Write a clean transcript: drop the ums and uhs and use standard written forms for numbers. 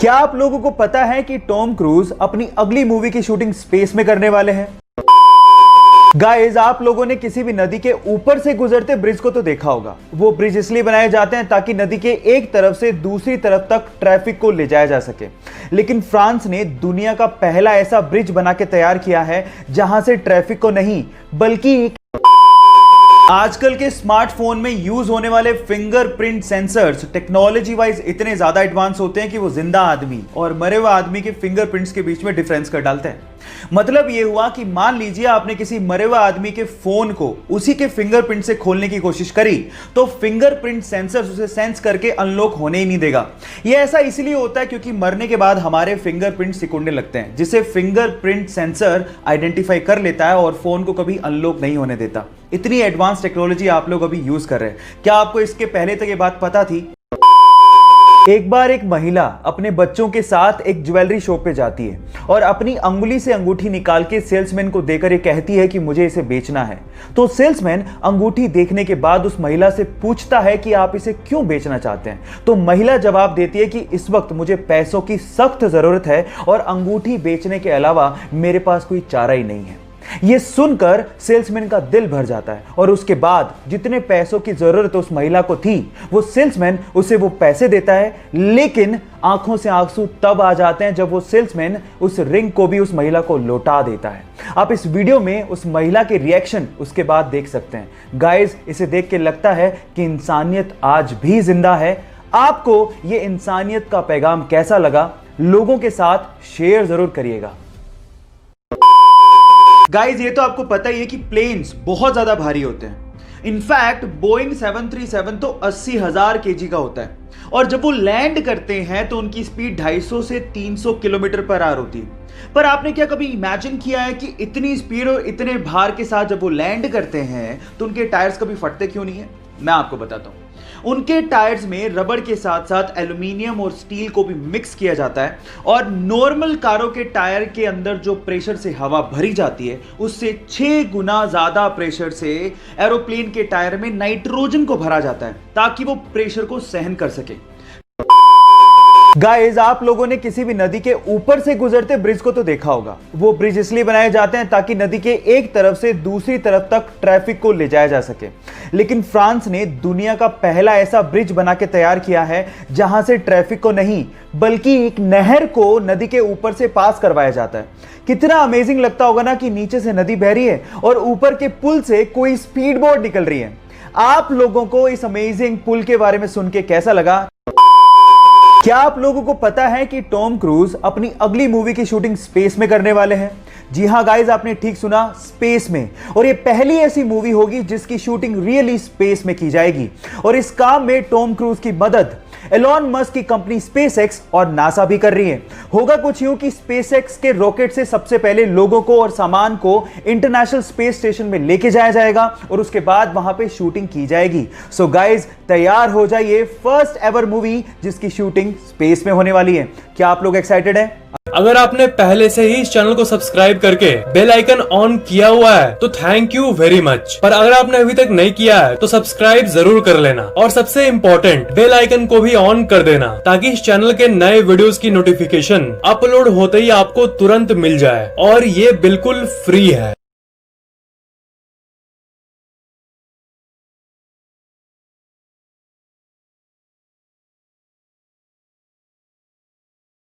क्या आप लोगों को पता है कि टॉम क्रूज अपनी अगली मूवी की शूटिंग स्पेस में करने वाले हैं? गाइस, आप लोगों ने किसी भी नदी के ऊपर से गुजरते ब्रिज को तो देखा होगा। वो ब्रिज इसलिए बनाए जाते हैं ताकि नदी के एक तरफ से दूसरी तरफ तक ट्रैफिक को ले जाया जा सके। लेकिन फ्रांस ने दुनिया का पहला ऐसा ब्रिज बना के तैयार किया है जहां से ट्रैफिक को नहीं बल्कि आजकल के स्मार्टफोन में यूज होने वाले फिंगरप्रिंट सेंसर्स टेक्नोलॉजी वाइज इतने ज्यादा एडवांस होते हैं कि वो जिंदा आदमी और मरे हुए आदमी के फिंगरप्रिंट्स के बीच में डिफरेंस कर डालते हैं। मतलब ये हुआ कि मान लीजिए आपने किसी मरे हुए आदमी के फोन को उसी के फिंगरप्रिंट से खोलने की कोशिश करी तो फिंगरप्रिंट सेंसर उसे सेंस करके अनलॉक होने ही नहीं देगा। ये ऐसा इसलिए होता है क्योंकि मरने के बाद हमारे फिंगरप्रिंट सिकुड़ने लगते हैं, जिसे फिंगरप्रिंट सेंसर आइडेंटिफाई कर लेता है और फोन को कभी अनलॉक नहीं होने देता। इतनी एडवांस टेक्नोलॉजी आप लोग अभी यूज कर रहे हैं। क्या आपको इसके पहले तक ये बात पता थी? एक बार एक महिला अपने बच्चों के साथ एक ज्वेलरी शॉप पे जाती है और अपनी अंगुली से अंगूठी निकाल के सेल्समैन को देकर ये कहती है कि मुझे इसे बेचना है। तो सेल्समैन अंगूठी देखने के बाद उस महिला से पूछता है कि आप इसे क्यों बेचना चाहते हैं। तो महिला जवाब देती है कि इस वक्त मुझे पैसों की सख्त जरूरत है और अंगूठी बेचने के अलावा मेरे पास कोई चारा ही नहीं है। यह सुनकर सेल्समैन का दिल भर जाता है और उसके बाद जितने पैसों की जरूरत उस महिला को थी वो सेल्समैन उसे वो पैसे देता है। लेकिन आंखों से आंसू तब आ जाते हैं जब वो सेल्समैन उस रिंग को भी उस महिला को लौटा देता है। आप इस वीडियो में उस महिला के रिएक्शन उसके बाद देख सकते हैं। गाइस, इसे देख के लगता है कि इंसानियत आज भी जिंदा है। आपको ये इंसानियत का पैगाम कैसा लगा? लोगों के साथ शेयर जरूर करिएगा। गाइस, ये तो आपको पता ही है कि प्लेन्स बहुत ज्यादा भारी होते हैं। इनफैक्ट बोइंग 737 तो 80,000 केजी का होता है और जब वो लैंड करते हैं तो उनकी स्पीड 250 से 300 किलोमीटर पर आवर होती है। पर आपने क्या कभी इमेजिन किया है कि इतनी स्पीड और इतने भार के साथ जब वो लैंड करते हैं तो उनके टायर्स कभी फटते क्यों नहीं है? मैं आपको बताता हूं। उनके टायर्स में रबड़ के साथ साथ एल्यूमिनियम और स्टील को भी मिक्स किया जाता है और नॉर्मल कारों के टायर के अंदर जो प्रेशर से हवा भरी जाती है उससे 6 गुना ज्यादा प्रेशर से एरोप्लेन के टायर में नाइट्रोजन को भरा जाता है ताकि वो प्रेशर को सहन कर सके। गाइस, आप लोगों ने किसी भी नदी के ऊपर से गुजरते ब्रिज को तो देखा होगा। वो ब्रिज इसलिए बनाए जाते हैं ताकि नदी के एक तरफ से दूसरी तरफ तक ट्रैफिक को ले जाया जा सके। लेकिन फ्रांस ने दुनिया का पहला ऐसा ब्रिज बना के तैयार किया है जहां से ट्रैफिक को नहीं बल्कि एक नहर को नदी के ऊपर से पास करवाया जाता है। कितना अमेजिंग लगता होगा ना कि नीचे से नदी बह रही है और ऊपर के पुल से कोई स्पीड बोट निकल रही है। आप लोगों को इस अमेजिंग पुल के बारे में सुन के कैसा लगा? क्या आप लोगों को पता है कि टॉम क्रूज अपनी अगली मूवी की शूटिंग स्पेस में करने वाले हैं? जी हां गाइस, आपने ठीक सुना, स्पेस में। और ये पहली ऐसी मूवी होगी जिसकी शूटिंग रियली स्पेस में की जाएगी और इस काम में टॉम क्रूज की मदद एलोन मस्क की कंपनी स्पेसएक्स और नासा भी कर रही है। होगा कुछ यूं कि स्पेसएक्स के रॉकेट से सबसे पहले लोगों को और सामान को इंटरनेशनल स्पेस स्टेशन में लेके जाया जाएगा और उसके बाद वहां पे शूटिंग की जाएगी। सो गाइस, तैयार हो जाइए, फर्स्ट एवर मूवी जिसकी शूटिंग स्पेस में होने वाली है। क्या आप लोग एक्साइटेड हैं? अगर आपने पहले से ही इस चैनल को सब्सक्राइब करके बेल आइकन ऑन किया हुआ है तो थैंक यू वेरी मच। पर अगर आपने अभी तक नहीं किया है तो सब्सक्राइब जरूर कर लेना और सबसे इम्पोर्टेंट बेल आइकन को भी ऑन कर देना ताकि इस चैनल के नए वीडियोस की नोटिफिकेशन अपलोड होते ही आपको तुरंत मिल जाए और ये बिल्कुल फ्री है।